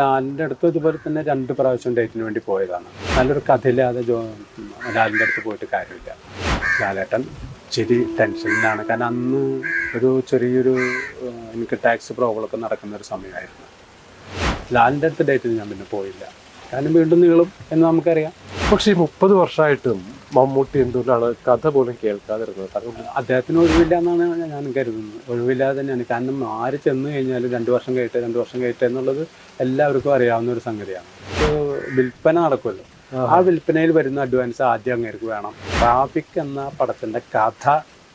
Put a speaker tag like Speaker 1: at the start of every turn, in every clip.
Speaker 1: ലാലിൻ്റെ അടുത്ത് ഇതുപോലെ തന്നെ 2 പ്രാവശ്യം ഡേറ്റിന് വേണ്ടി പോയതാണ്. നല്ലൊരു കഥയില്ലാതെ ലാലിൻ്റെ അടുത്ത് പോയിട്ട് കാര്യമില്ല. ലാലേട്ടൻ ഇച്ചിരി ടെൻഷനിലാണ്. കാരണം അന്ന് ഒരു ചെറിയൊരു എനിക്ക് ടാക്സ് പ്രോബ്ലമൊക്കെ നടക്കുന്നൊരു സമയമായിരുന്നു. ലാലിൻ്റെ അടുത്ത് ഡേറ്റിന് ഞാൻ പിന്നെ പോയില്ല. കാരണം വീണ്ടും നീളും എന്ന് നമുക്കറിയാം.
Speaker 2: പക്ഷേ ഈ 30 വർഷമായിട്ടും മമ്മൂട്ടി എന്തുകൊണ്ടാണ് കഥ പോലും കേൾക്കാതിരുന്നത്? കാരണം
Speaker 1: അദ്ദേഹത്തിന് ഒഴിവില്ല എന്നാണ് ഞാൻ കരുതുന്നത്. ഒഴിവില്ലാതെ തന്നെയാണ്. കാരണം ആര് ചെന്ന് കഴിഞ്ഞാലും 2 വർഷം കഴിയട്ടെ എന്നുള്ളത് എല്ലാവർക്കും അറിയാവുന്ന ഒരു സംഗതിയാണ്. വിൽപ്പന നടക്കുമല്ലോ, ആ വിൽപ്പനയിൽ വരുന്ന അഡ്വാൻസ് ആദ്യം അങ്ങേർക്ക് വേണം. ട്രാഫിക് എന്ന പടത്തിൻ്റെ കഥ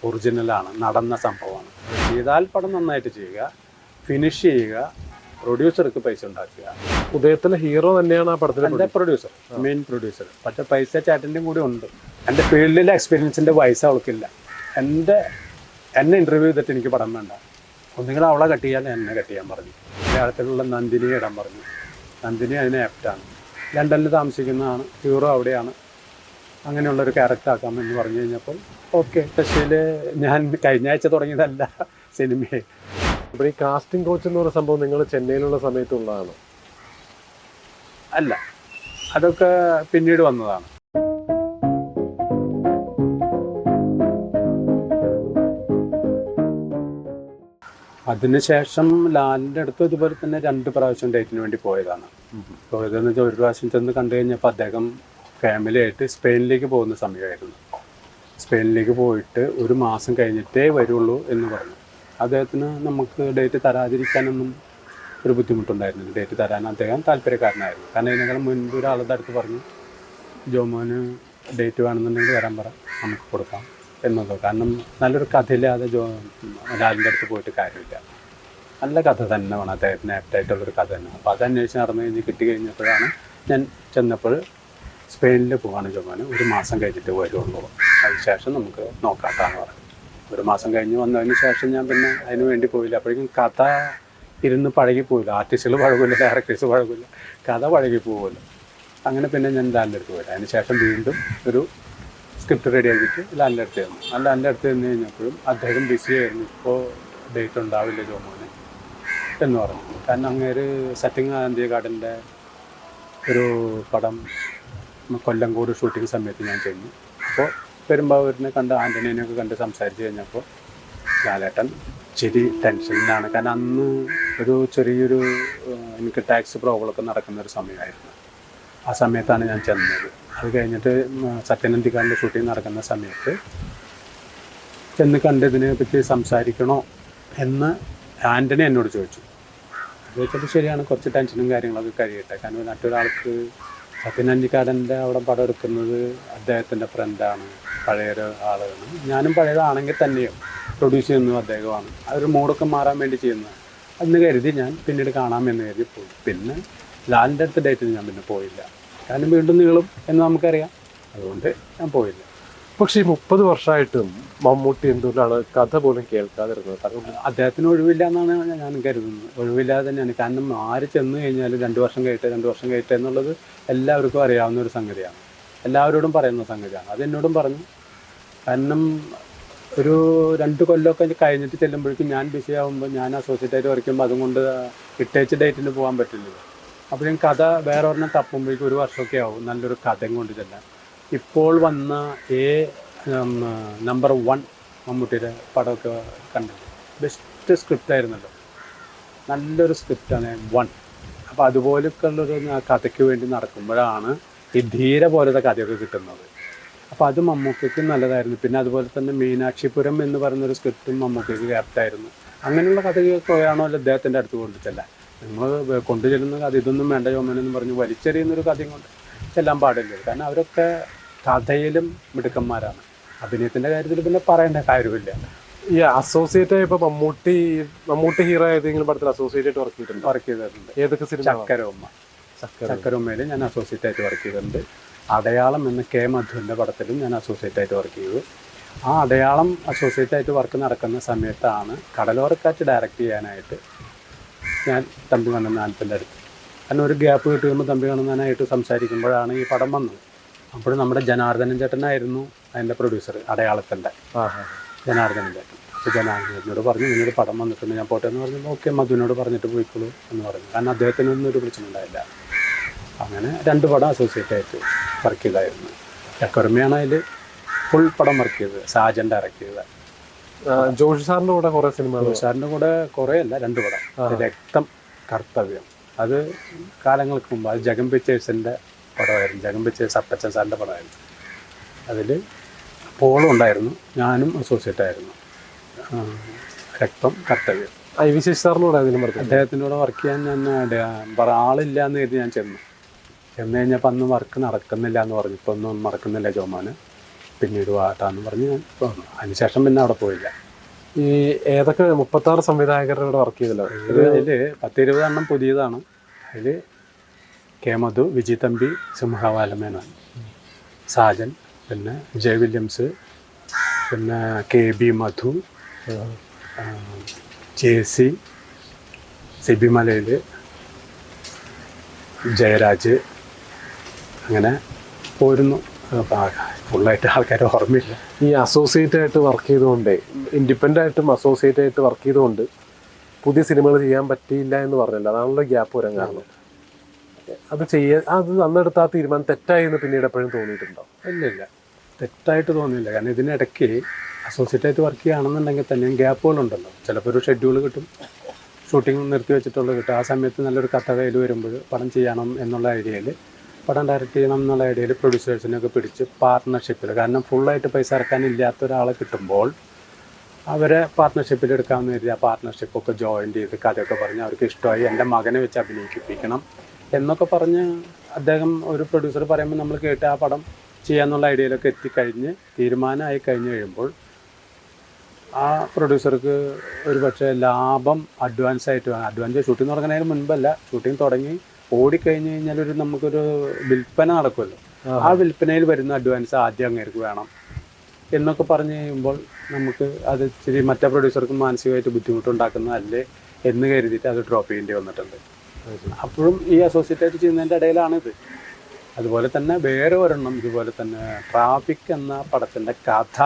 Speaker 1: ഒറിജിനലാണ്, നടന്ന സംഭവമാണ്. ചെയ്താൽ പടം നന്നായിട്ട് ചെയ്യുക, ഫിനിഷ് ചെയ്യുക, പ്രൊഡ്യൂസർക്ക് പൈസ ഉണ്ടാക്കുക.
Speaker 2: ഉദയത്തിലെ ഹീറോ തന്നെയാണ് ആ പടത്തിലെ
Speaker 1: എൻ്റെ പ്രൊഡ്യൂസർ, മെയിൻ പ്രൊഡ്യൂസർ. പക്ഷേ പൈസ ചേട്ടൻ്റെയും കൂടി ഉണ്ട്. എൻ്റെ ഫീൽഡിലെ എക്സ്പീരിയൻസിൻ്റെ പൈസ അവൾക്കില്ല. എന്നെ ഇൻ്റർവ്യൂ ചെയ്തിട്ട് എനിക്ക് പടം വേണ്ട, ഒന്നുകിൽ അവളെ കട്ട് ചെയ്യാൻ എന്നെ കട്ട് ചെയ്യാൻ പറഞ്ഞു. മലയാളത്തിലുള്ള നന്ദിനിയെ ഇടാൻ പറഞ്ഞു. നന്ദിനി അതിന് ആപ്റ്റാണ്. ലണ്ടനിൽ താമസിക്കുന്നതാണ്, ഹീറോ അവിടെയാണ്. അങ്ങനെയുള്ളൊരു ക്യാരക്ടർ ആക്കാമെന്ന് പറഞ്ഞു കഴിഞ്ഞപ്പോൾ ഓക്കെ. പക്ഷേ ഞാൻ കഴിഞ്ഞ ആഴ്ച തുടങ്ങിയതല്ല സിനിമയെ.
Speaker 2: അപ്പോൾ ഈ കാസ്റ്റിംഗ് കോച്ച് എന്ന് പറയുന്ന സംഭവം നിങ്ങൾ ചെന്നൈയിലുള്ള സമയത്തുള്ളതാണ്?
Speaker 1: അല്ല, അതൊക്കെ പിന്നീട് വന്നതാണ്. അതിനുശേഷം ലാലിൻ്റെ അടുത്ത് ഇതുപോലെ തന്നെ 2 പ്രാവശ്യം ഡേറ്റിന് വേണ്ടി പോയതാണ്. പോയതെന്ന് വെച്ചാൽ ഒരു പ്രാവശ്യം ചെന്ന് കണ്ടു കഴിഞ്ഞപ്പോൾ അദ്ദേഹം ഫാമിലിയായിട്ട് സ്പെയിനിലേക്ക് പോകുന്ന സമയമായിരുന്നു. സ്പെയിനിലേക്ക് പോയിട്ട് 1 മാസം കഴിഞ്ഞിട്ടേ വരുള്ളൂ എന്ന് പറഞ്ഞു. അദ്ദേഹത്തിന് നമുക്ക് ഡേറ്റ് തരാതിരിക്കാനൊന്നും ഒരു ബുദ്ധിമുട്ടുണ്ടായിരുന്നില്ല. ഡേറ്റ് തരാൻ അദ്ദേഹം താല്പര്യക്കാരനായിരുന്നു. കാരണം ഇതിനേക്കാളും മുൻപ് ഒരാളുടെ അടുത്ത് പറഞ്ഞു, ജോമോന് ഡേറ്റ് വേണമെന്നുണ്ടെങ്കിൽ വരാൻ പറ, നമുക്ക് കൊടുക്കാം എന്നതോ. കാരണം നല്ലൊരു കഥയില്ലാതെ ലാലിൻ്റെ അടുത്ത് പോയിട്ട് കാര്യമില്ല. നല്ല കഥ തന്നെ വേണം, അദ്ദേഹത്തിന് ആപ്റ്റായിട്ടുള്ളൊരു കഥ തന്നെ. അപ്പോൾ അത് അന്വേഷിച്ച് നടന്നു കഴിഞ്ഞ് കിട്ടി കഴിഞ്ഞപ്പോഴാണ് ഞാൻ ചെന്നപ്പോൾ സ്പെയിനിൽ പോവാണ് ജോമോന്, 1 മാസം കഴിഞ്ഞിട്ട് വരുള്ളൂ, അതിനുശേഷം നമുക്ക് നോക്കാട്ടാന്ന് പറഞ്ഞു. 1 മാസം കഴിഞ്ഞ് വന്നതിന് ശേഷം ഞാൻ പിന്നെ അതിന് വേണ്ടി പോയില്ല. അപ്പോഴേക്കും കഥ ഇരുന്ന് പഴകിപ്പോയില്ല. ആർട്ടിസ്റ്റുകൾ പഴകില്ല, ഡയറക്ടേഴ്സ് പഴകില്ല, കഥ പഴകിപ്പോകുമല്ലോ. അങ്ങനെ പിന്നെ ഞാൻ ലാലിൻ്റെ അടുത്ത് പോയില്ല. അതിന് ശേഷം വീണ്ടും ഒരു സ്ക്രിപ്റ്റ് റെഡി ആക്കിയിട്ട് ലാലിൻ്റെ അടുത്ത് തന്നു. ആ ലാലിൻ്റെ അടുത്ത് തന്നു കഴിഞ്ഞപ്പോഴും അദ്ദേഹം ബിസി ആയിരുന്നു. ഇപ്പോൾ ഡേറ്റ് ഉണ്ടാവില്ല ജോമോന് എന്ന് പറഞ്ഞു. കാരണം അങ്ങേര് സറ്റിംഗ് ഗാന്ധി ഗാർഡൻ്റെ ഒരു പടം കൊല്ലംകോട് ഷൂട്ടിംഗ് സമയത്ത് ഞാൻ ചെന്നു. അപ്പോൾ പെരുമ്പാവൂരിനെ കണ്ട് ആൻ്റണീനെയൊക്കെ കണ്ട് സംസാരിച്ച് കഴിഞ്ഞപ്പോൾ ലാലേട്ടൻ ഇച്ചിരി ടെൻഷനിലാണ്. കാരണം അന്ന് ഒരു ചെറിയൊരു എനിക്ക് ടാക്സ് പ്രോബ്ലമൊക്കെ നടക്കുന്നൊരു സമയമായിരുന്നു. ആ സമയത്താണ് ഞാൻ ചെന്നത്. അത് കഴിഞ്ഞിട്ട് സത്യനന്ദിക്കാരൻ്റെ ഷൂട്ടിംഗ് നടക്കുന്ന സമയത്ത് ചെന്ന് കണ്ട് ഇതിനെപ്പറ്റി സംസാരിക്കണോ എന്ന് ആൻ്റണി എന്നോട് ചോദിച്ചു. അത് ചോദിച്ചപ്പോൾ ശരിയാണ്, കുറച്ച് ടെൻഷനും കാര്യങ്ങളൊക്കെ കഴിയട്ടെ. കാരണം മറ്റൊരാൾക്ക് സത്യനന്ദിക്കാരൻ്റെ അവിടെ പടം എടുക്കുന്നത് അദ്ദേഹത്തിൻ്റെ ഫ്രണ്ടാണ്, പഴയൊരു ആളാണ്. ഞാനും പഴയതാണെങ്കിൽ തന്നെയും പ്രൊഡ്യൂസ് ചെയ്യുന്നത് അദ്ദേഹമാണ്. അതൊരു മൂഡൊക്കെ മാറാൻ വേണ്ടി ചെയ്യുന്നത് എന്ന് കരുതി ഞാൻ പിന്നീട് കാണാമെന്ന് കരുതി പോയി. പിന്നെ ലാലിൻ്റെ അടുത്ത് ഡേറ്റിന് ഞാൻ പിന്നെ പോയില്ല. കാരണം വീണ്ടും നീളും എന്ന് നമുക്കറിയാം, അതുകൊണ്ട് ഞാൻ പോയില്ല.
Speaker 2: പക്ഷേ ഈ 30 വർഷമായിട്ടും മമ്മൂട്ടി എന്തുകൊണ്ടാണ് കഥ പോലും കേൾക്കാതിരുന്നത്? കാരണം
Speaker 1: അദ്ദേഹത്തിന് ഒഴിവില്ല എന്നാണ് ഞാൻ കരുതുന്നത്. ഒഴിവില്ലാതെ തന്നെയാണ്. കാരണം ആര് ചെന്ന് കഴിഞ്ഞാലും 2 വർഷം കഴിയട്ടെ എന്നുള്ളത് എല്ലാവർക്കും അറിയാവുന്ന ഒരു സംഗതിയാണ്. എല്ലാവരോടും പറയുന്ന സംഗതിയാണ്. അതെന്നോടും പറഞ്ഞു. കാരണം ഒരു 2 കൊല്ലമൊക്കെ കഴിഞ്ഞിട്ട് ചെല്ലുമ്പോഴേക്കും ഞാൻ ബിസി ആകുമ്പോൾ, ഞാൻ അസോസിയേറ്റായിട്ട് വർക്ക് ചെയ്യുമ്പോൾ അതുകൊണ്ട് ഇട്ടേച്ച് ഡേറ്റിന് പോകാൻ പറ്റില്ലല്ലോ. അപ്പോഴും കഥ വേറെ ഒരെണ്ണം തപ്പുമ്പോഴേക്കും 1 വർഷമൊക്കെ ആവും നല്ലൊരു കഥയും കൊണ്ട് ചെല്ലാൻ. ഇപ്പോൾ വന്ന നമ്പർ 1 മമ്മൂട്ടിയുടെ പടമൊക്കെ കണ്ടത് ബെസ്റ്റ് സ്ക്രിപ്റ്റ് ആയിരുന്നല്ലോ. നല്ലൊരു സ്ക്രിപ്റ്റാണ് 1. അപ്പോൾ അതുപോലൊക്കെ ഉള്ളൊരു കഥയ്ക്ക് വേണ്ടി നടക്കുമ്പോഴാണ് ഈ ധീര പോലത്തെ കഥയൊക്കെ കിട്ടുന്നത്. അപ്പോൾ അത് മമ്മൂക്കയ്ക്ക് നല്ലതായിരുന്നു. പിന്നെ അതുപോലെ തന്നെ മീനാക്ഷിപുരം എന്ന് പറയുന്നൊരു സ്ക്രിപ്റ്റും മമ്മൂക്കയ്ക്ക് ക്യാപ്റ്റായിരുന്നു. അങ്ങനെയുള്ള കഥയൊക്കെയാണോ അദ്ദേഹത്തിൻ്റെ അടുത്ത് കൊണ്ടുചെല്ലാം. നിങ്ങൾ കൊണ്ടുചെല്ലുന്ന കഥ ഇതൊന്നും വേണ്ട ജോമനെന്ന് പറഞ്ഞ് വലിച്ചെറിയുന്നൊരു കഥയും കൊണ്ട് ചെല്ലാൻ പാടില്ല. കാരണം അവരൊക്കെ കഥയിലും മിടുക്കന്മാരാണ്. അഭിനയത്തിൻ്റെ കാര്യത്തിൽ പിന്നെ പറയേണ്ട കാര്യമില്ല.
Speaker 2: ഈ അസോസിയേറ്റ് ആയപ്പോൾ മമ്മൂട്ടി ഹീറോ ഏതെങ്കിലും പടത്തിൽ അസോസിയേറ്റ് ആയിട്ട് വർക്ക് ചെയ്തിട്ടുണ്ട്? ഏതൊക്കെ സിനിമ?
Speaker 1: ചക്കരമ്മയിൽ ഞാൻ അസോസിയേറ്റ് ആയിട്ട് വർക്ക് ചെയ്തിട്ടുണ്ട്. അടയാളം എന്ന കെ മധുവിൻ്റെ പടത്തിലും ഞാൻ അസോസിയേറ്റ് ആയിട്ട് വർക്ക് ചെയ്തു. ആ അടയാളം അസോസിയേറ്റ് ആയിട്ട് വർക്ക് നടക്കുന്ന സമയത്താണ് കടലോരക്കാറ്റ് ഡയറക്റ്റ് ചെയ്യാനായിട്ട് ഞാൻ തമ്പി കണ്ണനാനത്തിൻ്റെ അടുത്ത്. കാരണം ഒരു ഗ്യാപ്പ് കിട്ടുമ്പോൾ തമ്പി കണ്ണനാനായിട്ട് സംസാരിക്കുമ്പോഴാണ് ഈ പടം വന്നത്. അപ്പോൾ നമ്മുടെ ജനാർദ്ദനൻ ചേട്ടനായിരുന്നു അതിൻ്റെ പ്രൊഡ്യൂസർ, അടയാളത്തിൻ്റെ ജനാർദ്ദനൻ ചേട്ടൻ. അപ്പോൾ ജനാർദ്ദനോട് പറഞ്ഞു ഇങ്ങനൊരു പടം വന്നിട്ടുണ്ട്, ഞാൻ പോട്ടെ എന്ന് പറഞ്ഞു. ഓക്കെ, മധുവിനോട് പറഞ്ഞിട്ട് പോയിക്കോളൂ എന്ന് പറഞ്ഞു. കാരണം അദ്ദേഹത്തിനൊന്നും ഒരു പ്രശ്നമുണ്ടായില്ല. അങ്ങനെ 2 പടം അസോസിയേറ്റ് ആയിട്ട് വർക്ക് ചെയ്തായിരുന്നു. എക്കോറമിയാണ് അതിൽ ഫുൾ പടം വർക്ക് ചെയ്തത്, സാജൻ ഡയറക്റ്റ് ചെയ്തത്.
Speaker 2: ജോഷി സാറിൻ്റെ കൂടെ കുറേ സിനിമ,
Speaker 1: സാറിൻ്റെ കൂടെ കുറേ അല്ല, 2 പടം. രക്തം, കർത്തവ്യം, അത് കാലങ്ങൾക്ക് മുമ്പ്, അത് ജഗം പിക്ചേഴ്സിൻ്റെ പടമായിരുന്നു. ജഗം പിക്ചേഴ്സ് അപ്പച്ചൻ സാറിൻ്റെ പടമായിരുന്നു. അതിൽ പോളും ഉണ്ടായിരുന്നു, ഞാനും അസോസിയേറ്റ് ആയിരുന്നു. രക്തം, കർത്തവ്യം.
Speaker 2: ഐ വി ശശി സാറിനോട്
Speaker 1: അദ്ദേഹത്തിൻ്റെ കൂടെ വർക്ക് ചെയ്യാൻ ഞാൻ ആളില്ല എന്ന് കരുതി ഞാൻ ചെന്നു കഴിഞ്ഞപ്പോൾ അന്ന് വർക്ക് നടക്കുന്നില്ല എന്ന് പറഞ്ഞു. ഇപ്പോൾ ഒന്നും നടക്കുന്നില്ല ജോമാന്, പിന്നീട് വാട്ടാന്ന് പറഞ്ഞ് ഞാൻ വന്നു. അതിനുശേഷം പിന്നെ അവിടെ പോയില്ല.
Speaker 2: ഈ ഏതൊക്കെ 36 സംവിധായകരുടെ കൂടെ വർക്ക് ചെയ്തല്ലോ?
Speaker 1: അതിൽ 10-20 എണ്ണം പുതിയതാണ്. അതിൽ കെ മധു, വിജി തമ്പി, സിംഹവാലമേനോൻ, സാജൻ, പിന്നെ ജെ വില്യംസ്, പിന്നെ കെ ബി മധു, ജെ.സി, സിബി മലയിൽ, ജയരാജ്, അങ്ങനെ പോരുന്നു. ഫുള്ളായിട്ട് ആൾക്കാർ ഓർമ്മയില്ല.
Speaker 2: ഈ അസോസിയേറ്റ് ആയിട്ട് വർക്ക് ചെയ്തുകൊണ്ടേ, ഇൻഡിപെൻഡൻ്റ് ആയിട്ടും അസോസിയേറ്റ് ആയിട്ട് വർക്ക് ചെയ്തുകൊണ്ട് പുതിയ സിനിമകൾ ചെയ്യാൻ പറ്റിയില്ല എന്ന് പറഞ്ഞല്ലോ, അതാണല്ലോ ഗ്യാപ്പ് വരാൻ കാരണം. അത് അന്നെടുത്ത ആ തീരുമാനം തെറ്റായി എന്ന് പിന്നീട് എപ്പോഴും തോന്നിയിട്ടുണ്ടോ?
Speaker 1: ഇല്ല, തെറ്റായിട്ട് തോന്നിയില്ല. കാരണം ഇതിനിടയ്ക്ക് അസോസിയേറ്റ് ആയിട്ട് വർക്ക് ചെയ്യുകയാണെന്നുണ്ടെങ്കിൽ തന്നെയും ഗ്യാപ്പുകളുണ്ടല്ലോ. ചിലപ്പോൾ ഒരു ഷെഡ്യൂൾ കിട്ടും, ഷൂട്ടിംഗ് നിർത്തി വെച്ചിട്ടുള്ളത് കിട്ടും. ആ സമയത്ത് നല്ലൊരു കഥ കയ്യിൽ വരുമ്പോൾ പടം ചെയ്യണം എന്നുള്ള ഐഡിയയിൽ, പടം ഡയറക്റ്റ് ചെയ്യണം എന്നുള്ള ഐഡിയയിൽ പ്രൊഡ്യൂസേഴ്സിനൊക്കെ പിടിച്ച് പാർട്ട്ണർഷിപ്പിൽ, കാരണം ഫുള്ളായിട്ട് പൈസ ഇറക്കാനില്ലാത്ത ഒരാളെ കിട്ടുമ്പോൾ അവരെ പാർട്ട്ണർഷിപ്പിൽ എടുക്കാമെന്ന് കരുതി ആ പാർട്ട്ണർഷിപ്പൊക്കെ ജോയിൻ ചെയ്ത് കഥയൊക്കെ പറഞ്ഞ് അവർക്ക് ഇഷ്ടമായി, എൻ്റെ മകനെ വെച്ച് അഭിനയിപ്പിക്കണം എന്നൊക്കെ പറഞ്ഞ് അദ്ദേഹം, ഒരു പ്രൊഡ്യൂസർ പറയുമ്പോൾ നമ്മൾ കേട്ട് ആ പടം ചെയ്യാമെന്നുള്ള ഐഡിയയിലൊക്കെ എത്തിക്കഴിഞ്ഞ് തീരുമാനമായി കഴിഞ്ഞ് കഴിയുമ്പോൾ ആ പ്രൊഡ്യൂസർക്ക് ഒരു പക്ഷേ ലാഭം അഡ്വാൻസ് ഷൂട്ടിംഗ് തുടങ്ങുന്നതിന് മുൻപല്ല, ഷൂട്ടിംഗ് തുടങ്ങി ഓടിക്കഴിഞ്ഞ് കഴിഞ്ഞാൽ നമുക്കൊരു വിൽപ്പന നടക്കുമല്ലോ. ആ വിൽപ്പനയിൽ വരുന്ന അഡ്വാൻസ് ആദ്യം അങ്ങേർക്ക് വേണം എന്നൊക്കെ പറഞ്ഞു കഴിയുമ്പോൾ നമുക്ക് അത് ഇച്ചിരി മറ്റേ പ്രൊഡ്യൂസർക്ക് മാനസികമായിട്ട് ബുദ്ധിമുട്ടുണ്ടാക്കുന്നതല്ലേ എന്ന് കരുതിയിട്ട് അത് ഡ്രോപ്പ് ചെയ്യേണ്ടി വന്നിട്ടുണ്ട്. അപ്പോഴും ഈ അസോസിയേറ്റ് ആയിട്ട് ചെയ്യുന്നതിൻ്റെ ഇടയിലാണിത്. അതുപോലെ തന്നെ വേറെ ഒരെണ്ണം ഇതുപോലെ തന്നെ, ട്രാഫിക് എന്ന പടത്തിൻ്റെ കഥ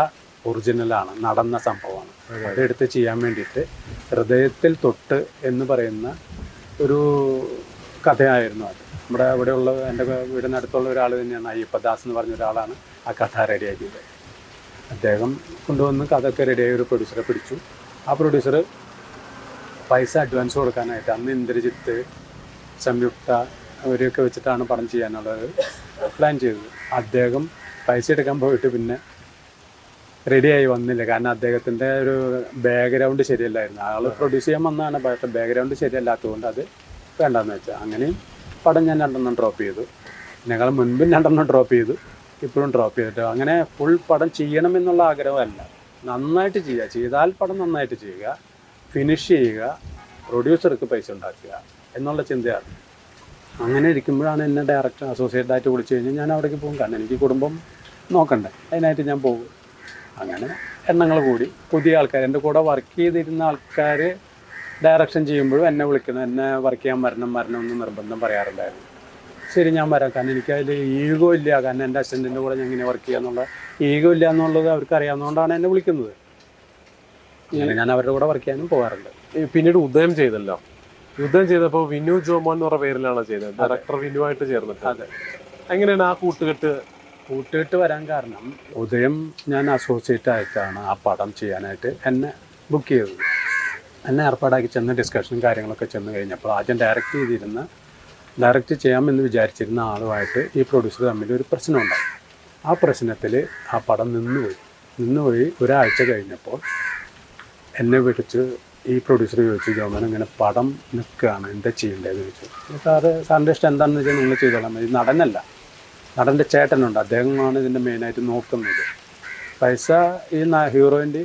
Speaker 1: ഒറിജിനലാണ്, നടന്ന സംഭവമാണ്. അതെടുത്ത് ചെയ്യാൻ വേണ്ടിയിട്ട് ഹൃദയത്തിൽ തൊട്ട് എന്ന് പറയുന്ന ഒരു കഥയായിരുന്നു അത്. നമ്മുടെ ഇവിടെയുള്ള, എൻ്റെ വീടിനടുത്തുള്ള ഒരാൾ തന്നെയാണ്, അയ്യപ്പദാസ് എന്ന് പറഞ്ഞ ഒരാളാണ് ആ കഥ റെഡിയാക്കിയത്. അദ്ദേഹം കൊണ്ടുവന്ന് കഥയൊക്കെ റെഡിയായി ഒരു പ്രൊഡ്യൂസറെ പിടിച്ചു. ആ പ്രൊഡ്യൂസർ പൈസ അഡ്വാൻസ് കൊടുക്കാനായിട്ട് അന്ന് ഇന്ദ്രജിത്ത്, സംയുക്ത അവരെയൊക്കെ വെച്ചിട്ടാണ് പടം ചെയ്യാനുള്ളത് പ്ലാൻ ചെയ്തത്. അദ്ദേഹം പൈസ എടുക്കാൻ പോയിട്ട് പിന്നെ റെഡിയായി വന്നില്ല. കാരണം അദ്ദേഹത്തിൻ്റെ ഒരു ബാക്ക്ഗ്രൗണ്ട് ശരിയല്ലായിരുന്നു. ആൾ പ്രൊഡ്യൂസ് ചെയ്യാൻ വന്നതാണ്, പക്ഷേ ബാക്ക്ഗ്രൗണ്ട് ശരിയല്ലാത്തതുകൊണ്ട് അത് വേണ്ടെന്ന് വെച്ചാൽ അങ്ങനെയും പടം ഞാൻ 2 ഡ്രോപ്പ് ചെയ്തു. ഞങ്ങൾ മുൻപും 2 ഡ്രോപ്പ് ചെയ്തു, ഇപ്പോഴും ഡ്രോപ്പ് ചെയ്തിട്ട്. അങ്ങനെ ഫുൾ പടം ചെയ്യണമെന്നുള്ള ആഗ്രഹമല്ല, നന്നായിട്ട് ചെയ്യുക, ചെയ്താൽ പടം നന്നായിട്ട് ചെയ്യുക, ഫിനിഷ് ചെയ്യുക, പ്രൊഡ്യൂസർക്ക് പൈസ ഉണ്ടാക്കുക എന്നുള്ള ചിന്തയാണ്. അങ്ങനെ ഇരിക്കുമ്പോഴാണ് എന്നെ ഡയറക്ടർ അസോസിയേറ്റ് ആയിട്ട് വിളിച്ചു കഴിഞ്ഞാൽ ഞാൻ അവിടേക്ക് പോകും. കാരണം എനിക്ക് കുടുംബം നോക്കണ്ടേ, അതിനായിട്ട് ഞാൻ പോകും. അങ്ങനെ എണ്ണങ്ങൾ കൂടി പുതിയ ആൾക്കാർ, എൻ്റെ കൂടെ വർക്ക് ചെയ്തിരുന്ന ആൾക്കാർ ഡയറക്ഷൻ ചെയ്യുമ്പോഴും എന്നെ വിളിക്കണം, എന്നെ വർക്ക് ചെയ്യാൻ വരണം എന്ന് നിർബന്ധം പറയാറുണ്ടായിരുന്നു. ശരി, ഞാൻ വരാം. കാരണം എനിക്കതിൽ ഈഗോ ഇല്ല. കാരണം എൻ്റെ അസിസ്റ്റൻറ്റിൻ്റെ കൂടെ ഞാൻ ഇങ്ങനെ വർക്ക് ചെയ്യാന്നുള്ള ഈഗോ ഇല്ല എന്നുള്ളത് അവർക്ക് അറിയാവുന്നതുകൊണ്ടാണ് എന്നെ വിളിക്കുന്നത്. അങ്ങനെ ഞാൻ അവരുടെ കൂടെ വർക്ക് ചെയ്യാനും പോകാറുണ്ട്.
Speaker 2: പിന്നീട് ഉദയം ചെയ്തല്ലോ, യുദ്ധം ചെയ്തപ്പോൾ വിനു ജോമോൻ എന്ന് പറഞ്ഞ പേരിലാണോ ചെയ്തത്? ഡയറക്ടർ വിനുവായിട്ട് ചേർന്നിട്ട്.
Speaker 1: അതെ.
Speaker 2: എങ്ങനെയാണ് ആ കൂട്ടുകെട്ട്
Speaker 1: വരാൻ കാരണം, ഉദയം ഞാൻ അസോസിയേറ്റ് ആയിട്ടാണ് ആ പടം ചെയ്യാനായിട്ട് എന്നെ ബുക്ക് ചെയ്തത്. എന്നെ ഏർപ്പാടാക്കി ചെന്ന് ഡിസ്കഷനും കാര്യങ്ങളൊക്കെ ചെന്ന് കഴിഞ്ഞപ്പോൾ ആദ്യം ഡയറക്റ്റ് ചെയ്യാമെന്ന് വിചാരിച്ചിരുന്ന ആളുമായിട്ട് ഈ പ്രൊഡ്യൂസർ തമ്മിൽ ഒരു പ്രശ്നമുണ്ടായി. ആ പ്രശ്നത്തിൽ ആ പടം നിന്നുപോയി. ഒരാഴ്ച കഴിഞ്ഞപ്പോൾ എന്നെ വിളിച്ച് ഈ പ്രൊഡ്യൂസർ ചോദിച്ചു, ജോമൻ ഇങ്ങനെ പടം നിൽക്കുകയാണ്, എന്താ ചെയ്യേണ്ടതെന്ന് ചോദിച്ചു. സാറിൻ്റെ ഇഷ്ടം എന്താണെന്ന് വെച്ചാൽ നിങ്ങൾ ചെയ്തോളാം മതി. നടനല്ല, നടൻ്റെ ചേട്ടനുണ്ട്, അദ്ദേഹമാണ് ഇതിൻ്റെ മെയിനായിട്ട് നോക്കുന്നത്. പൈസ ഈ ഹീറോയിൻ്റെ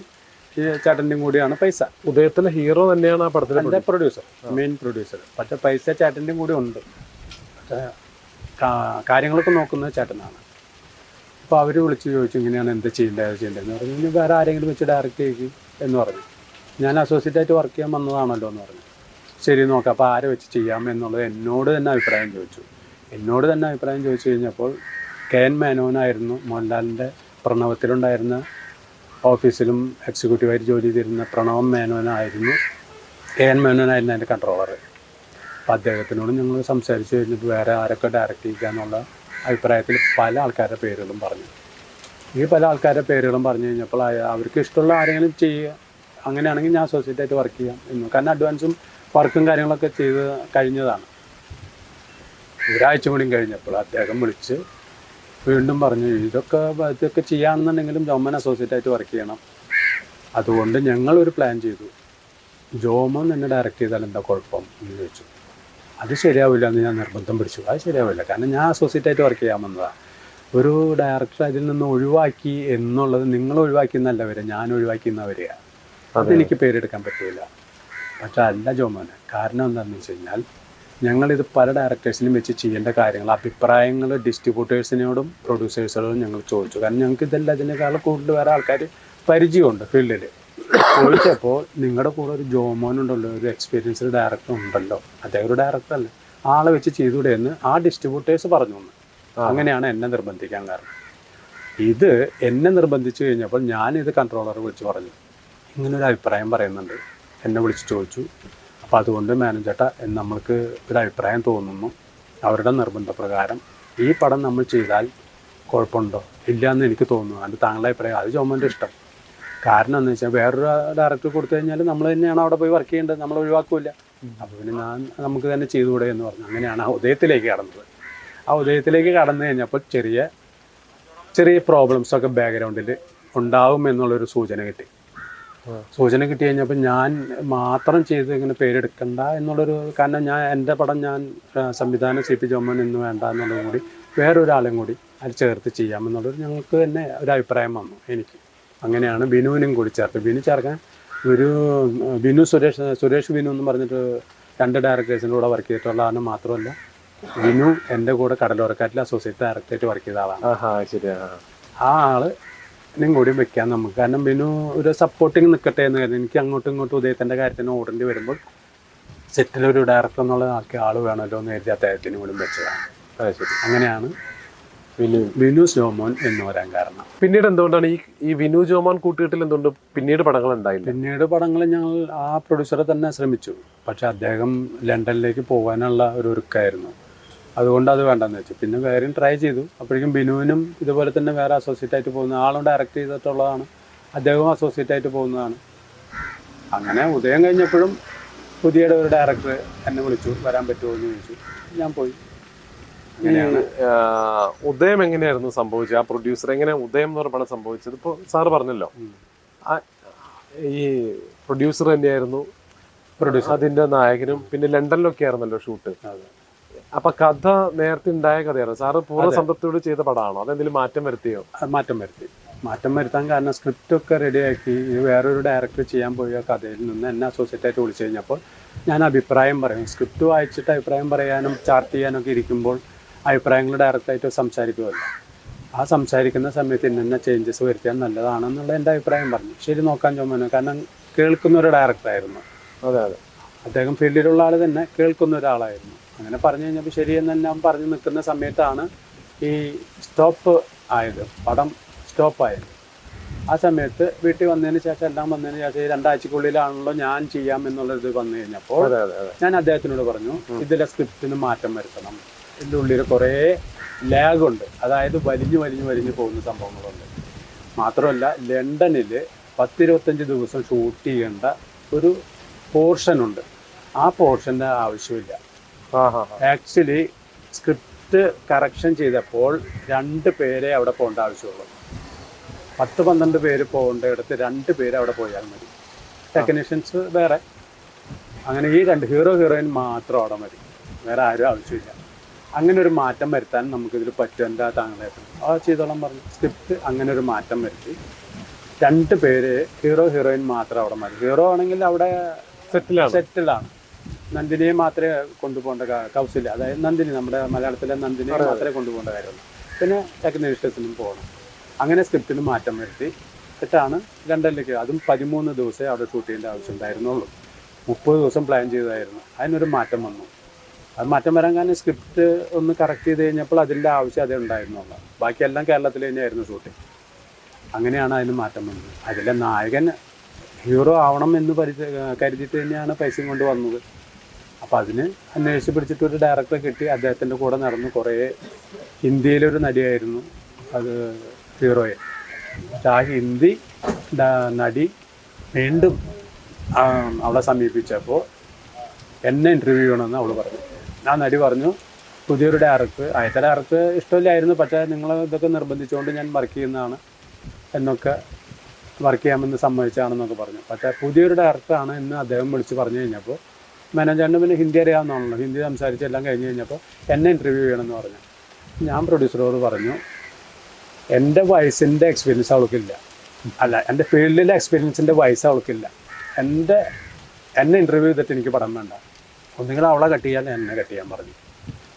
Speaker 1: ഈ ചേട്ടൻ്റെയും കൂടിയാണ് പൈസ.
Speaker 2: ഉദയത്തിലെ ഹീറോ തന്നെയാണ് ആ പടത്തിൻ്റെ
Speaker 1: പ്രൊഡ്യൂസർ, മെയിൻ പ്രൊഡ്യൂസർ. പക്ഷേ പൈസ ചേട്ടൻ്റെയും കൂടി ഉണ്ട്, പക്ഷേ കാര്യങ്ങളൊക്കെ നോക്കുന്നത് ചേട്ടനാണ്. അപ്പോൾ അവർ വിളിച്ച് ചോദിച്ചു, ഇങ്ങനെയാണ് എന്താ ചെയ്യേണ്ടതെന്ന് പറഞ്ഞു. ഇനി വേറെ ആരെങ്കിലും വെച്ച് ഡയറക്റ്റ് ചെയ്യും എന്ന് പറഞ്ഞു. ഞാൻ അസോസിയേറ്റ് ആയിട്ട് വർക്ക് ചെയ്യാൻ വന്നതാണല്ലോ എന്ന് പറഞ്ഞു. ശരി, നോക്കാം, അപ്പോൾ ആരെ വെച്ച് ചെയ്യാം എന്നുള്ളത് എന്നോട് തന്നെ അഭിപ്രായം ചോദിച്ചു കഴിഞ്ഞപ്പോൾ കെ.എൻ. മേനോനായിരുന്നു മോഹൻലാലിൻ്റെ പ്രണവത്തിലുണ്ടായിരുന്ന ഓഫീസിലും എക്സിക്യൂട്ടീവായിട്ട് ജോലി ചെയ്തിരുന്ന പ്രണവ് മേനോനായിരുന്നു, AN മേനോനായിരുന്നു അതിൻ്റെ കൺട്രോളർ. അപ്പോൾ അദ്ദേഹത്തിനോട് ഞങ്ങൾ സംസാരിച്ച് കഴിഞ്ഞപ്പോൾ വേറെ ആരൊക്കെ ഡയറക്റ്റ് ചെയ്യാന്നുള്ള അഭിപ്രായത്തിൽ പല ആൾക്കാരുടെ പേരുകളും പറഞ്ഞു. ഈ പല ആൾക്കാരുടെ പേരുകളും പറഞ്ഞു കഴിഞ്ഞപ്പോൾ അവർക്ക് ഇഷ്ടമുള്ള ആരെങ്കിലും ചെയ്യുക, അങ്ങനെയാണെങ്കിൽ ഞാൻ അസോസിയേറ്റായിട്ട് വർക്ക് ചെയ്യാം എന്ന്. കാരണം അഡ്വാൻസും വർക്കും കാര്യങ്ങളൊക്കെ ചെയ്ത് കഴിഞ്ഞതാണ്. ഒരാഴ്ച കൂടിയും കഴിഞ്ഞപ്പോൾ അദ്ദേഹം വിളിച്ച് വീണ്ടും പറഞ്ഞു, ഇതൊക്കെ ചെയ്യാമെന്നുണ്ടെങ്കിലും ജോമോൻ അസോസിയേറ്റായിട്ട് വർക്ക് ചെയ്യണം. അതുകൊണ്ട് ഞങ്ങളൊരു പ്ലാൻ ചെയ്തു, ജോമോൻ എന്നെ ഡയറക്റ്റ് ചെയ്താൽ എന്താ കുഴപ്പം എന്ന് ചോദിച്ചു. അത് ശരിയാവില്ല എന്ന് ഞാൻ നിർബന്ധം പിടിച്ചു. അത് ശരിയാവില്ല, കാരണം ഞാൻ അസോസിയേറ്റായിട്ട് വർക്ക് ചെയ്യാമെന്നതാണ്. ഒരു ഡയറക്ടർ അതിൽ നിന്ന് ഒഴിവാക്കി എന്നുള്ളത് നിങ്ങൾ ഒഴിവാക്കിയെന്നല്ല വരിക, ഞാൻ ഒഴിവാക്കിയെന്നവരെയാണ്. അതെനിക്ക് പേരെടുക്കാൻ പറ്റില്ല. പക്ഷെ അല്ല ജോമോനെ, കാരണം എന്താണെന്ന് വെച്ച് കഴിഞ്ഞാൽ ഞങ്ങളിത് പല ഡയറക്ടേഴ്സിനും വെച്ച് ചെയ്യേണ്ട കാര്യങ്ങൾ, അഭിപ്രായങ്ങൾ ഡിസ്ട്രിബ്യൂട്ടേഴ്സിനോടും പ്രൊഡ്യൂസേഴ്സിനോടും ഞങ്ങൾ ചോദിച്ചു. കാരണം ഞങ്ങൾക്ക് ഇതെല്ലാം ഇതിനേക്കാൾ കൂടുതൽ വേറെ ആൾക്കാർ പരിചയമുണ്ട് ഫീൽഡിൽ. ചോദിച്ചപ്പോൾ നിങ്ങളുടെ കൂടെ ഒരു ജോമോനുണ്ടല്ലോ, ഒരു എക്സ്പീരിയൻസ്ഡ് ഡയറക്ടർ ഉണ്ടല്ലോ, അദ്ദേഹം ഒരു ഡയറക്ടറല്ല, ആളെ വെച്ച് ചെയ്തുകൂടെ എന്ന് ആ ഡിസ്ട്രിബ്യൂട്ടേഴ്സ് പറഞ്ഞു. അങ്ങനെയാണ് എന്നെ നിർബന്ധിക്കാൻ കാരണം. ഇത് എന്നെ നിർബന്ധിച്ചു കഴിഞ്ഞപ്പോൾ ഞാനിത് കൺട്രോളർ വിളിച്ച് പറഞ്ഞു, ഇങ്ങനൊരു അഭിപ്രായം പറയുന്നുണ്ട്, എന്നെ വിളിച്ച് ചോദിച്ചു. അപ്പോൾ അതുകൊണ്ട് മാനേജേട്ടാ നമ്മൾക്ക് ഒരു അഭിപ്രായം തോന്നുന്നു, അവരുടെ നിർബന്ധപ്രകാരം ഈ പടം നമ്മൾ ചെയ്താൽ കുഴപ്പമുണ്ടോ ഇല്ല എന്ന് എനിക്ക് തോന്നുന്നു, അത് താങ്കളുടെ അഭിപ്രായം. അത് ജോമോൻ്റെ ഇഷ്ടം. കാരണം എന്ന് വെച്ചാൽ വേറൊരു ഡയറക്ടർ കൊടുത്തു കഴിഞ്ഞാൽ നമ്മൾ തന്നെയാണ് അവിടെ പോയി വർക്ക് ചെയ്യേണ്ടത്, നമ്മൾ ഒഴിവാക്കില്ല. അപ്പോൾ പിന്നെ നമുക്ക് തന്നെ ചെയ്തുകൂടെ എന്ന് പറഞ്ഞു. അങ്ങനെയാണ് ആ ഉദയത്തിലേക്ക് കടന്നത്. ആ ഉദയത്തിലേക്ക് കടന്നു കഴിഞ്ഞപ്പോൾ ചെറിയ ചെറിയ പ്രോബ്ലംസൊക്കെ ബാക്ക്ഗ്രൗണ്ടിൽ ഉണ്ടാവും എന്നുള്ളൊരു സൂചന കിട്ടി. സൂചന കിട്ടി കഴിഞ്ഞപ്പോൾ ഞാൻ മാത്രം ചെയ്ത് ഇങ്ങനെ പേരെടുക്കണ്ട എന്നുള്ളൊരു, കാരണം എൻ്റെ പടം ഞാൻ സംവിധാനം CP ജോമോൻ എന്ന് വേണ്ട എന്നുള്ളതും കൂടി വേറൊരാളെയും കൂടി അത് ചേർത്ത് ചെയ്യാമെന്നുള്ളൊരു ഞങ്ങൾക്ക് തന്നെ ഒരു അഭിപ്രായം വന്നു എനിക്ക്. അങ്ങനെയാണ് ബിനുവിനും കൂടി ചേർത്ത്. ബിനു ചേർക്കാൻ ഒരു ബിനു സുരേഷ് ബിനു എന്ന് പറഞ്ഞിട്ട് 2 ഡയറക്ടേഴ്സിൻ്റെ കൂടെ വർക്ക് ചെയ്തിട്ടുള്ളതാണ്. മാത്രമല്ല ബിനു എൻ്റെ കൂടെ കടലോരക്കാറ്റിൽ അസോസിയേറ്റ് ഡയറക്ടറായിട്ട് വർക്ക് ചെയ്ത ആളാണ്. ആ ആളിനും കൂടി വെക്കാൻ നമുക്ക്. കാരണം ബിനു ഒരു സപ്പോർട്ടിങ് നിൽക്കട്ടെ എന്ന് കരുതി. എനിക്ക് അങ്ങോട്ടും ഇങ്ങോട്ടും ഉദയത്തിൻ്റെ കാര്യത്തിന് ഓടേണ്ടി വരുമ്പോൾ സെറ്റിലൊരു ഡയറക്ടർ എന്നുള്ള ആൾ വേണമല്ലോ എന്ന് കരുതി അദ്ദേഹത്തിന് കൂടി വെച്ചതാണ്. അങ്ങനെയാണ് വിനു ജോമോൻ എന്ന് പറയാൻ കാരണം.
Speaker 2: പിന്നീട് എന്തുകൊണ്ടാണ് ഈ വിനു ജോമോൻ കൂട്ടുകെട്ടിൽ എന്തുകൊണ്ട് പിന്നീട് പടങ്ങൾ ഉണ്ടായില്ല?
Speaker 1: പിന്നീട് പടങ്ങൾ ഞങ്ങൾ ആ പ്രൊഡ്യൂസറെ തന്നെ ശ്രമിച്ചു. പക്ഷെ അദ്ദേഹം ലണ്ടനിലേക്ക് പോകാനുള്ള ഒരു ഒരുക്കായിരുന്നു. അതുകൊണ്ട് അത് വേണ്ടെന്ന് വെച്ചു. പിന്നെ വേറെയും ട്രൈ ചെയ്തു. അപ്പോഴേക്കും ബിനുവിനും ഇതുപോലെ തന്നെ വേറെ അസോസിയേറ്റ് ആയിട്ട് പോകുന്ന ആളും ഡയറക്റ്റ് ചെയ്തിട്ടുള്ളതാണ്, അദ്ദേഹവും അസോസിയേറ്റ് ആയിട്ട് പോകുന്നതാണ്. അങ്ങനെ ഉദയം കഴിഞ്ഞപ്പോഴും പുതിയ ഒരു ഡയറക്ടർ എന്നെ വിളിച്ചു, വരാൻ പറ്റുമോ എന്ന് ചോദിച്ചു. ഞാൻ പോയി.
Speaker 2: ഉദയം എങ്ങനെയായിരുന്നു സംഭവിച്ചത്? ആ പ്രൊഡ്യൂസർ എങ്ങനെ ഉദയം എന്ന് പറഞ്ഞ പടം സംഭവിച്ചത്? ഇപ്പോൾ സാറ് പറഞ്ഞല്ലോ, ഈ പ്രൊഡ്യൂസർ തന്നെയായിരുന്നു അതിന്റെ നായകനും. പിന്നെ ലണ്ടനിലൊക്കെ ആയിരുന്നല്ലോ ഷൂട്ട്. അപ്പൊ കഥ നേരത്തെ ഉണ്ടായ കഥയായിരുന്നു. സാറ് പൂർണ്ണ സംതൃപ്തിയോട് ചെയ്ത പടമാണോ, അതെന്തെങ്കിലും മാറ്റം വരുത്തിയോ?
Speaker 1: മാറ്റം വരുത്താൻ കാരണം സ്ക്രിപ്റ്റൊക്കെ റെഡിയാക്കി വേറൊരു ഡയറക്ടർ ചെയ്യാൻ പോയ കഥയിൽ നിന്ന് എന്നെ അസോസിയേറ്റായിട്ട് വിളിച്ചു കഴിഞ്ഞപ്പോൾ ഞാൻ അഭിപ്രായം പറയും. സ്ക്രിപ്റ്റ് വായിച്ചിട്ട് അഭിപ്രായം പറയാനും ചാർട്ട് ചെയ്യാനൊക്കെ ഇരിക്കുമ്പോൾ അഭിപ്രായങ്ങൾ ഡയറക്റ്റായിട്ട് സംസാരിക്കുമല്ലോ. ആ സംസാരിക്കുന്ന സമയത്ത് ഇന്ന ചേഞ്ചസ് വരുത്തിയാൽ നല്ലതാണെന്നുള്ള എൻ്റെ അഭിപ്രായം പറഞ്ഞു. ശരി, നോക്കാൻ ജോമോനെ. കാരണം കേൾക്കുന്ന ഒരു ഡയറക്ടറായിരുന്നു.
Speaker 2: അതെ,
Speaker 1: അദ്ദേഹം ഫീൽഡിലുള്ള ആൾ തന്നെ കേൾക്കുന്ന ഒരാളായിരുന്നു. അങ്ങനെ പറഞ്ഞു കഴിഞ്ഞപ്പോൾ ശരിയെന്ന് ഞാൻ പറഞ്ഞു നിൽക്കുന്ന സമയത്താണ് ഈ സ്റ്റോപ്പ് ആയത്, പടം സ്റ്റോപ്പായത്. ആ സമയത്ത് വീട്ടിൽ വന്നതിന് ശേഷം, എല്ലാം വന്നതിന് ശേഷം 2 ആഴ്ചക്കുള്ളിലാണല്ലോ ഞാൻ ചെയ്യാം എന്നുള്ളത് വന്നു കഴിഞ്ഞപ്പോൾ ഞാൻ അദ്ദേഹത്തിനോട് പറഞ്ഞു, ഇതിലെ സ്ക്രിപ്റ്റിന് മാറ്റം വരുത്തണം. ഇതിൻ്റെ ഉള്ളിൽ കുറേ ലാഗുണ്ട്, അതായത് വലിഞ്ഞു പോകുന്ന സംഭവങ്ങളുണ്ട്. മാത്രമല്ല ലണ്ടനിൽ 10-25 ദിവസം ഷൂട്ട് ചെയ്യേണ്ട ഒരു പോർഷനുണ്ട്. ആ പോർഷൻ്റെ ആവശ്യമില്ല. ആക്ച്വലി സ്ക്രിപ്റ്റ് കറക്ഷൻ ചെയ്തപ്പോൾ 2 പേരെ അവിടെ പോകേണ്ട ആവശ്യമുള്ളൂ. 10-12 പേര് പോകേണ്ട ഇടത്ത് 2 പേര് അവിടെ പോയാൽ മതി. ടെക്നീഷ്യൻസ് വേറെ. അങ്ങനെ ഈ 2 ഹീറോയിൻ മാത്രം അവിടെ മതി, വേറെ ആരും ആവശ്യമില്ല. അങ്ങനെ ഒരു മാറ്റം വരുത്താൻ നമുക്കിതിൽ പറ്റും. എന്താ താങ്കളെ ചെയ്തോളാം പറഞ്ഞു. സ്ക്രിപ്റ്റ് അങ്ങനെ ഒരു മാറ്റം വരുത്തി 2 പേര് ഹീറോയിൻ മാത്രം അവിടെ മതി. ഹീറോ ആണെങ്കിൽ അവിടെ സെറ്റിലാണ്. നന്ദിനിയെ മാത്രമേ കൊണ്ടുപോകേണ്ട, കൗശല്യ, അതായത് നന്ദിനി, നമ്മുടെ മലയാളത്തിലെ നന്ദിനിയെ മാത്രമേ കൊണ്ടുപോകേണ്ട കാര്യമുള്ളൂ. പിന്നെ ടെക്നീഷ്യൻസിനും പോകണം. അങ്ങനെ സ്ക്രിപ്റ്റിന് മാറ്റം വരുത്തി എന്നിട്ടാണ് ലണ്ടനിലേക്ക്. അതും 13 ദിവസമേ അവിടെ ഷൂട്ട് ചെയ്യേണ്ട ആവശ്യം ഉണ്ടായിരുന്നുള്ളൂ. 30 ദിവസം പ്ലാൻ ചെയ്തതായിരുന്നു. അതിനൊരു മാറ്റം വന്നു. അത് മാറ്റം വരാൻ കാരണം സ്ക്രിപ്റ്റ് ഒന്ന് കറക്റ്റ് ചെയ്ത് കഴിഞ്ഞപ്പോൾ അതിൻ്റെ ആവശ്യം അതേ ഉണ്ടായിരുന്നുള്ളൂ. ബാക്കിയെല്ലാം കേരളത്തിൽ തന്നെയായിരുന്നു ഷൂട്ടിങ്. അങ്ങനെയാണ് അതിന് മാറ്റം വന്നത്. അതിലെ നായകൻ ഹീറോ ആവണം എന്ന് കരുതിയിട്ട് തന്നെയാണ് പൈസയും കൊണ്ട് വന്നത്. അപ്പോൾ അതിന് അന്വേഷിച്ച് പിടിച്ചിട്ട് ഒരു ഡയറക്ടറെ കിട്ടി. അദ്ദേഹത്തിൻ്റെ കൂടെ നടന്ന് കുറേ, ഹിന്ദിയിലൊരു നടിയായിരുന്നു അത് ഹീറോയെ. പക്ഷെ ആ ഹിന്ദി നടി വീണ്ടും അവളെ സമീപിച്ചപ്പോൾ എന്നെ ഇൻ്റർവ്യൂ ചെയ്യണമെന്ന് അവൾ പറഞ്ഞു. ആ നടി പറഞ്ഞു, പുതിയൊരു ഡയറക്ടർ, ആദ്യത്തെ ഡയറക്ടർ ഇഷ്ടമില്ലായിരുന്നു, പക്ഷേ നിങ്ങൾ ഇതൊക്കെ നിർബന്ധിച്ചുകൊണ്ട് ഞാൻ വർക്ക് ചെയ്യുന്നതാണ് എന്നൊക്കെ, വർക്ക് ചെയ്യാമെന്ന് സമ്മതിച്ചാണെന്നൊക്കെ പറഞ്ഞു. പക്ഷേ പുതിയൊരു ഡയറക്ടറാണ് എന്ന് അദ്ദേഹം വിളിച്ച് പറഞ്ഞു കഴിഞ്ഞപ്പോൾ മാനേജറിന് പിന്നെ ഹിന്ദി അറിയാവുന്നതാണല്ലോ, ഹിന്ദി സംസാരിച്ച് എല്ലാം കഴിഞ്ഞ് കഴിഞ്ഞപ്പോൾ എന്നെ ഇൻ്റർവ്യൂ ചെയ്യണമെന്ന് പറഞ്ഞു. ഞാൻ പ്രൊഡ്യൂസറോട് പറഞ്ഞു, എൻ്റെ വയസ്സിൻ്റെ എക്സ്പീരിയൻസ് അവൾക്കില്ല, അല്ല എൻ്റെ ഫീൽഡിലെ എക്സ്പീരിയൻസിൻ്റെ വയസ്സ് അവൾക്കില്ല. എന്നെ ഇൻ്റർവ്യൂ ചെയ്തിട്ട് എനിക്ക് പടം വേണ്ട, ഒന്നുകിൽ അവളെ കട്ട് ചെയ്യാൻ എന്നെ കട്ട് ചെയ്യാൻ പറഞ്ഞു.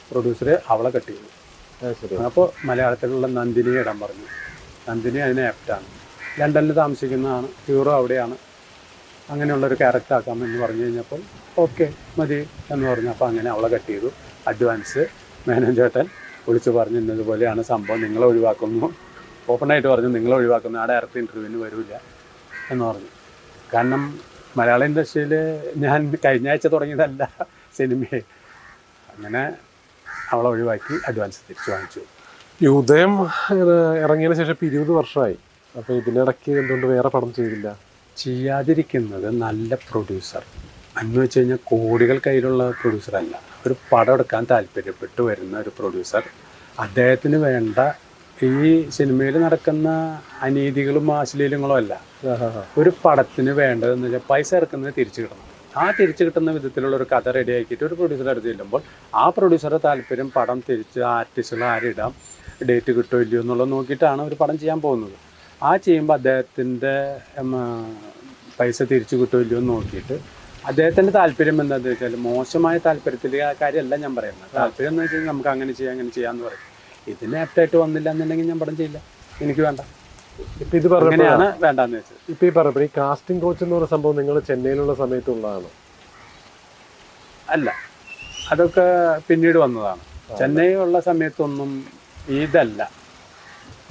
Speaker 1: പ്രൊഡ്യൂസർ അവളെ കട്ട് ചെയ്തു. അപ്പോൾ മലയാളത്തിലുള്ള നന്ദിനിയെ ഇടാൻ പറഞ്ഞു. നന്ദിനി അതിന് ആപ്റ്റാണ്, ലണ്ടനിൽ താമസിക്കുന്നതാണ്, ഹീറോ അവിടെയാണ്, അങ്ങനെയുള്ളൊരു ക്യാരക്ടർ ആക്കാമെന്ന് പറഞ്ഞു കഴിഞ്ഞപ്പോൾ ഓക്കെ മതി എന്ന് പറഞ്ഞു. അപ്പോൾ അങ്ങനെ അവളെ കട്ട് ചെയ്തു. അഡ്വാൻസ് മാനേജേട്ടൻ വിളിച്ച് പറഞ്ഞു, ഇന്നതുപോലെയാണ് സംഭവം, നിങ്ങളെ ഒഴിവാക്കുന്നു, ഓപ്പണായിട്ട് പറഞ്ഞു, നിങ്ങളെ ഒഴിവാക്കുന്നു, ആ ഡയറക്ടർ ഇൻ്റർവ്യൂവിന് വരില്ല എന്ന് പറഞ്ഞു. കാരണം മലയാള ഇൻഡസ്ട്രിയിൽ ഞാൻ കഴിഞ്ഞ ആഴ്ച തുടങ്ങിയതല്ല സിനിമയെ. അങ്ങനെ അവളെ ഒഴിവാക്കി അഡ്വാൻസ് തിരിച്ചു വാങ്ങിച്ചു.
Speaker 2: ഈ ഉദയം ഇറങ്ങിയതിന് ശേഷം 20 വർഷമായി. അപ്പോൾ ഇതിനിടയ്ക്ക് എന്തുകൊണ്ട് വേറെ പടം ചെയ്തില്ല?
Speaker 1: ചെയ്യാതിരിക്കുന്നത് നല്ല പ്രൊഡ്യൂസർ എന്ന് വെച്ച് കഴിഞ്ഞാൽ കോടികൾ കയ്യിലുള്ള പ്രൊഡ്യൂസറല്ല. ഒരു പടം എടുക്കാൻ താല്പര്യപ്പെട്ട് വരുന്ന ഒരു പ്രൊഡ്യൂസർ, അദ്ദേഹത്തിന് വേണ്ട ഈ സിനിമയിൽ നടക്കുന്ന അനീതികളും അശ്ലീലങ്ങളും അല്ല, ഒരു പടത്തിന് വേണ്ടതെന്ന് വെച്ചാൽ പൈസ ഇറക്കുന്നത് തിരിച്ചു കിട്ടണം. ആ തിരിച്ചു കിട്ടുന്ന വിധത്തിലുള്ള ഒരു കഥ റെഡി ആക്കിയിട്ട് ഒരു പ്രൊഡ്യൂസർ അടുത്ത് ചെല്ലുമ്പോൾ ആ പ്രൊഡ്യൂസറുടെ താല്പര്യം പടം തിരിച്ച് ആർട്ടിസ്റ്റുകൾ ആരിടാം, ഡേറ്റ് കിട്ടുമോ ഇല്ലയോ എന്നുള്ളത് നോക്കിയിട്ടാണ് ഒരു പടം ചെയ്യാൻ പോകുന്നത്. ആ ചെയ്യുമ്പോൾ അദ്ദേഹത്തിൻ്റെ പൈസ തിരിച്ചു കിട്ടുമോ ഇല്ലയോ എന്ന് നോക്കിയിട്ട് അദ്ദേഹത്തിൻ്റെ താല്പര്യം എന്താണെന്ന് വെച്ചാൽ, മോശമായ താല്പര്യത്തിൻ്റെ കാര്യമല്ല ഞാൻ പറയുന്നത്. താല്പര്യം എന്ന് വെച്ചാൽ നമുക്ക് അങ്ങനെ ചെയ്യാമെന്ന് പറയും. ഇതിന് ആപ്റ്റായിട്ട് വന്നില്ല എന്നുണ്ടെങ്കിൽ ഞാൻ പടം ചെയ്യില്ല, എനിക്ക് വേണ്ട.
Speaker 2: ഇപ്പം ഇത് പറഞ്ഞാണ്
Speaker 1: വേണ്ടാന്ന് വെച്ചത്.
Speaker 2: ഇപ്പം ഈ പറഞ്ഞപ്പോൾ ഈ കാസ്റ്റിംഗ് കോച്ച് എന്ന് പറയുന്ന സംഭവം നിങ്ങൾ ചെന്നൈയിലുള്ള സമയത്തുള്ളതാണ്?
Speaker 1: അല്ല, അതൊക്കെ പിന്നീട് വന്നതാണ്. ചെന്നൈ ഉള്ള സമയത്തൊന്നും ഇതല്ല,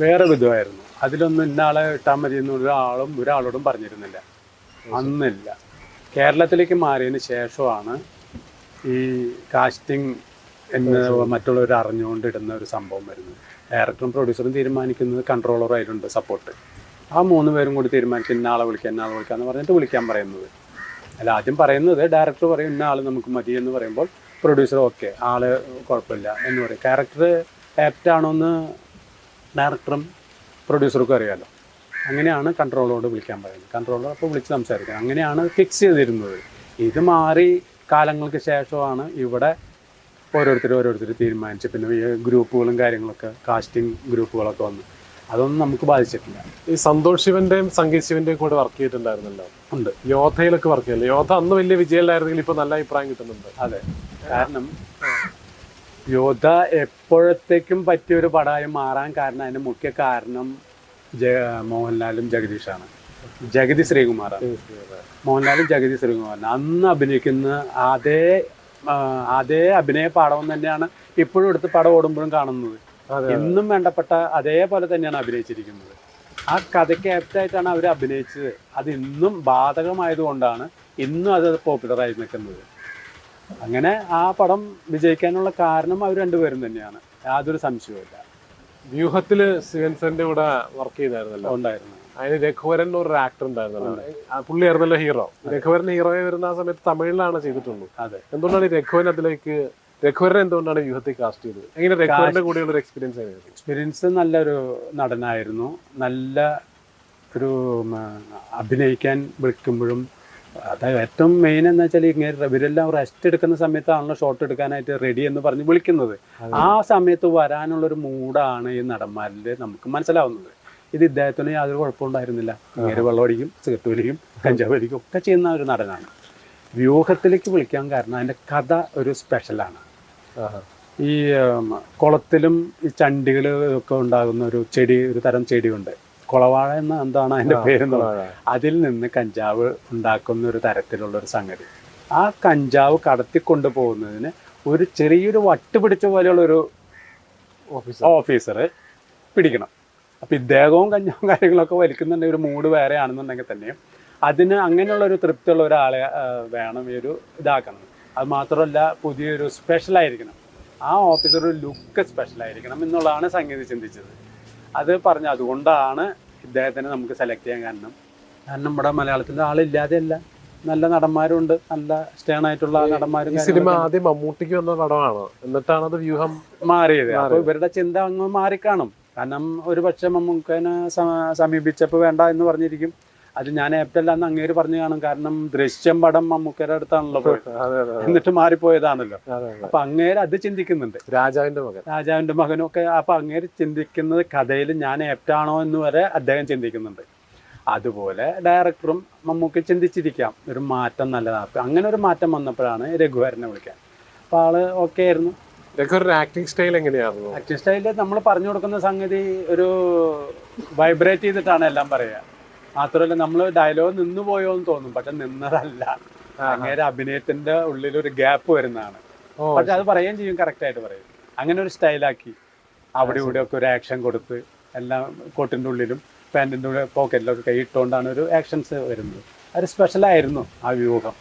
Speaker 1: വേറെ വിധമായിരുന്നു. അതിലൊന്നും ഇന്നാളെ ഇട്ടാൽ മതി എന്ന് ഒരാളോടും പറഞ്ഞിരുന്നില്ല, അന്നില്ല. കേരളത്തിലേക്ക് മാറിയതിന് ശേഷമാണ് ഈ കാസ്റ്റിംഗ് എന്ന് മറ്റുള്ളവർ അറിഞ്ഞുകൊണ്ട് ഇടുന്ന ഒരു സംഭവം വരുന്നത്. ഡയറക്ടറും പ്രൊഡ്യൂസറും തീരുമാനിക്കുന്നത്, കൺട്രോളറും അതിലുണ്ട് സപ്പോർട്ട്. ആ 3 പേരും കൂടി തീരുമാനിച്ച് ഇന്നാളെ വിളിക്കാമെന്ന് പറഞ്ഞിട്ട് വിളിക്കാൻ പറയുന്നത്. അല്ല, ആദ്യം പറയുന്നത് ഡയറക്ടർ പറയും ഇന്ന ആൾ നമുക്ക് മതി എന്ന് പറയുമ്പോൾ പ്രൊഡ്യൂസർ ഓക്കെ, ആള് കുഴപ്പമില്ല എന്ന് പറയും. ക്യാരക്ടർ ആപ്റ്റാണോ എന്ന് ഡയറക്ടറും പ്രൊഡ്യൂസർക്കും അറിയാമല്ലോ. അങ്ങനെയാണ് കൺട്രോളറോട് വിളിക്കാൻ പറയുന്നത്. കൺട്രോളർ അപ്പോൾ വിളിച്ച് സംസാരിക്കുക, അങ്ങനെയാണ് ഫിക്സ് ചെയ്തിരുന്നത്. ഇത് മാറി കാലങ്ങൾക്ക് ശേഷമാണ് ഇവിടെ ഓരോരുത്തർ തീരുമാനിച്ച്, പിന്നെ ഈ ഗ്രൂപ്പുകളും കാര്യങ്ങളൊക്കെ, കാസ്റ്റിംഗ് ഗ്രൂപ്പുകളൊക്കെ വന്നു. അതൊന്നും നമുക്ക് ബാധിച്ചിട്ടില്ല.
Speaker 2: ഈ സന്തോഷ് ശിവന്റെയും സംഗീത് ശിവന്റെയും കൂടെ വർക്ക് ചെയ്തിട്ടുണ്ടായിരുന്നല്ലോ?
Speaker 1: ഉണ്ട്.
Speaker 2: യോധയിലൊക്കെ വർക്ക് ചെയ്യല്ലോ? യോധ അന്ന് വലിയ വിജയമില്ലായിരുന്നെങ്കിൽ ഇപ്പോൾ നല്ല അഭിപ്രായം കിട്ടുന്നുണ്ട്.
Speaker 1: അതെ, കാരണം യോധ എപ്പോഴത്തേക്കും പറ്റിയൊരു പടമായി മാറാൻ കാരണം, അതിൻ്റെ മുഖ്യ കാരണം മോഹൻലാലും ജഗദീഷാണ്, ജഗതി ശ്രീകുമാറാണ്. മോഹൻലാലും ജഗതി ശ്രീകുമാറാണ് അന്ന് അഭിനയിക്കുന്ന അതേ അഭിനയ പാഠം തന്നെയാണ് ഇപ്പോഴും എടുത്ത് പടം ഓടുമ്പോഴും കാണുന്നത്. ഇന്നും വേണ്ടപ്പെട്ട അതേപോലെ തന്നെയാണ് അഭിനയിച്ചിരിക്കുന്നത്. ആ കഥയ്ക്ക് ആപ്റ്റായിട്ടാണ് അവർ അഭിനയിച്ചത്. അത് ഇന്നും ബാധകമായതുകൊണ്ടാണ് ഇന്നും അത് പോപ്പുലറായി നിൽക്കുന്നത്. അങ്ങനെ ആ പടം വിജയിക്കാനുള്ള കാരണം അവർ രണ്ടുപേരും തന്നെയാണ്, യാതൊരു സംശയവുമില്ല.
Speaker 2: വ്യൂഹത്തില് ശിവൻസന്റെ കൂടെ വർക്ക് ചെയ്തായിരുന്നല്ലോ?
Speaker 1: ഉണ്ടായിരുന്നു.
Speaker 2: അതിന് രഘുവരൻ ഒരു ആക്ടർ ഉണ്ടായിരുന്നല്ലോ, പുള്ളിയായിരുന്നല്ലോ ഹീറോ. രഘുവരൻ ഹീറോയെ വരുന്ന ആ സമയത്ത് തമിഴിലാണ് ചെയ്തിട്ടുള്ളൂ.
Speaker 1: അതെ.
Speaker 2: എന്തുകൊണ്ടാണ് രഘുവരൻ എന്തുകൊണ്ടാണ് വ്യൂഹത്തിൽ കാസ്റ്റ് ചെയ്തത്? എങ്ങനെ രഘുവരന്റെ കൂടെയുള്ള ഒരു
Speaker 1: എക്സ്പീരിയൻസ്? നല്ലൊരു നടനായിരുന്നു. നല്ല ഒരു അഭിനയിക്കാൻ വിളിക്കുമ്പോഴും അതായത് ഏറ്റവും മെയിൻ എന്ന് വെച്ചാൽ ഇവരെല്ലാം റെസ്റ്റ് എടുക്കുന്ന സമയത്താണല്ലോ ഷോട്ട് എടുക്കാനായിട്ട് റെഡി എന്ന് പറഞ്ഞ് വിളിക്കുന്നത്. ആ സമയത്ത് വരാനുള്ളൊരു മൂഡാണ് ഈ നടന്മാരിൽ നമുക്ക് മനസ്സിലാവുന്നത്. ഇത് ഇദ്ദേഹത്തിന് യാതൊരു കുഴപ്പമുണ്ടായിരുന്നില്ല. ഇങ്ങനെ വെള്ളമടിക്കും, സിഗരറ്റ് വലിക്കും, കഞ്ചാവ് വലിക്കും ഒക്കെ ചെയ്യുന്ന ഒരു നടനാണ്. വ്യൂഹത്തിലേക്ക് വിളിക്കാൻ കാരണം അതിൻ്റെ കഥ ഒരു സ്പെഷ്യലാണ്. ഈ കുളത്തിലും ഈ ചണ്ടികൾ ഒക്കെ ഉണ്ടാകുന്ന ഒരു തരം ചെടിയുണ്ട്, കുളവാഴ എന്ന എന്താണ് അതിൻ്റെ പേരെന്നുള്ളത്. അതിൽ നിന്ന് കഞ്ചാവ് ഉണ്ടാക്കുന്ന ഒരു തരത്തിലുള്ളൊരു സംഗതി. ആ കഞ്ചാവ് കടത്തിക്കൊണ്ടു പോകുന്നതിന് ഒരു ചെറിയൊരു വട്ട് പിടിച്ച പോലെയുള്ളൊരു ഓഫീസർ പിടിക്കണം. അപ്പോൾ ഇദ്ദേഹവും കഞ്ഞവും കാര്യങ്ങളൊക്കെ വലിക്കുന്നുണ്ടെങ്കിൽ ഒരു മൂഡ് വേറെ ആണെന്നുണ്ടെങ്കിൽ തന്നെയും അതിന് അങ്ങനെയുള്ള ഒരു തൃപ്തിയുള്ള ഒരാളെ വേണം ഈ ഒരു ഇതാക്കണം. അത് മാത്രമല്ല പുതിയൊരു സ്പെഷ്യലായിരിക്കണം, ആ ഓഫീസർ ഒരു ലുക്ക് സ്പെഷ്യലായിരിക്കണം എന്നുള്ളതാണ് സംഗീത ചിന്തിച്ചത്. അത് പറഞ്ഞു, അതുകൊണ്ടാണ് ഇദ്ദേഹത്തിനെ നമുക്ക് സെലക്ട് ചെയ്യാൻ കാരണം നമ്മുടെ മലയാളത്തിൻ്റെ ആളില്ലാതെയല്ല, നല്ല നടന്മാരുണ്ട്, നല്ല സ്റ്റേൺ ആയിട്ടുള്ള നടന്മാരും.
Speaker 2: സിനിമ ആദ്യം മമ്മൂട്ടിക്ക് വന്ന പടമാണ്, എന്നിട്ടാണ് അത് വ്യൂഹം
Speaker 1: മാറിയത്. അപ്പോൾ ഇവരുടെ ചിന്ത അങ്ങ് മാറിക്കാണും. കാരണം ഒരു പക്ഷെ മമ്മൂക്കനെ സമീപിച്ചപ്പോൾ വേണ്ട എന്ന് പറഞ്ഞിരിക്കും. അത് ഞാൻ ഏപ്റ്റല്ല എന്ന് അങ്ങേര് പറഞ്ഞു കാണും. കാരണം ദൃശ്യം പടം മമ്മൂക്കയുടെ അടുത്താണല്ലോ പോയത്, എന്നിട്ട് മാറിപ്പോയതാണല്ലോ. അപ്പൊ അങ്ങേര് അത് ചിന്തിക്കുന്നുണ്ട്. രാജാവിന്റെ മകനും ഒക്കെ. അപ്പൊ അങ്ങേര് ചിന്തിക്കുന്നത് കഥയിൽ ഞാൻ ഏപ്റ്റാണോ എന്ന് വരെ അദ്ദേഹം ചിന്തിക്കുന്നുണ്ട്. അതുപോലെ ഡയറക്ടറും മമ്മൂക്കി ചിന്തിച്ചിരിക്കാം ഒരു മാറ്റം നല്ലതാണ്. അങ്ങനെ ഒരു മാറ്റം വന്നപ്പോഴാണ് രഘുവരനെ വിളിക്കാൻ. അപ്പോൾ ആള് ഓക്കെ ആയിരുന്നു.
Speaker 2: ആക്ടിങ് സ്റ്റൈൽ എങ്ങനെയായിരുന്നു?
Speaker 1: ആക്ടിങ് സ്റ്റൈലിൽ നമ്മൾ പറഞ്ഞു കൊടുക്കുന്ന സംഗതി ഒരു വൈബ്രേറ്റ് ചെയ്തിട്ടാണ് എല്ലാം പറയുക. മാത്രമല്ല നമ്മൾ ഡയലോഗ് നിന്ന് പോയോ എന്ന് തോന്നും, പക്ഷെ നിന്നതല്ല. അങ്ങേരെ അഭിനയത്തിന്റെ ഉള്ളിൽ ഒരു ഗ്യാപ്പ് വരുന്നതാണ്. പക്ഷെ അത് പറയുകയും ചെയ്യും, കറക്റ്റായിട്ട് പറയും. അങ്ങനെ ഒരു സ്റ്റൈലാക്കി അവിടെ ഇവിടെ ഒക്കെ ഒരു ആക്ഷൻ കൊടുത്ത് എല്ലാം കോട്ടിൻ്റെ ഉള്ളിലും പാൻറ്റിൻ്റെ ഉള്ളിൽ പോക്കറ്റിലൊക്കെ കൈ ഇട്ടുകൊണ്ടാണ് ഒരു ആക്ഷൻസ് വരുന്നത്. അത് സ്പെഷ്യലായിരുന്നു ആ വ്യൂഹം.